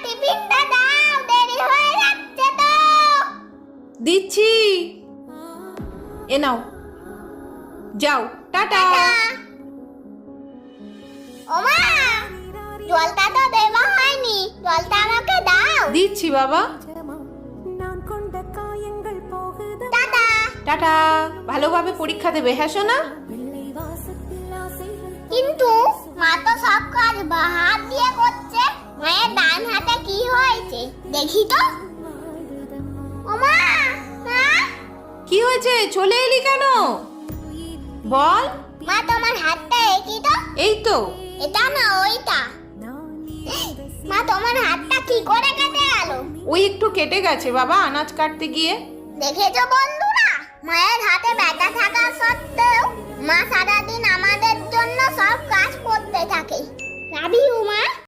টিফিনটা দাও, দেরি হয়ে যাচ্ছে তো। দিচ্ছি, এ নাও, যাও, টাটা। ওমা, জলটা তো দেওয়া হয়নি, জলটা আমাকে দাও। দিচ্ছি বাবা। টাটা। টাটা, ভালোভাবে পরীক্ষা দেবে, হ্যাঁ সোনা? কিন্তু মা তো সব কাজ বাঁ হাত দিয়ে করছে, মায়ের ডান হাতে কি হয়েছে দেখি তো। ওমা, মা, কি হয়েছে, চলে এলি কেন? বল। মা তোমার হাতটা একই তো। এই তো। এটা না ওইটা। মা তোমার হাতটা কি করে কেটে গেল? ওই একটু কেটে গেছে বাবা, আনাজ কাটতে গিয়ে। দেখেছো বন্ধুরা, মায়ের হাতে ব্যথা থাকা সত্ত্বেও মা সারাদিন আমাদের জন্য সব কাজ করতে থাকে। লাভ ইউ মা।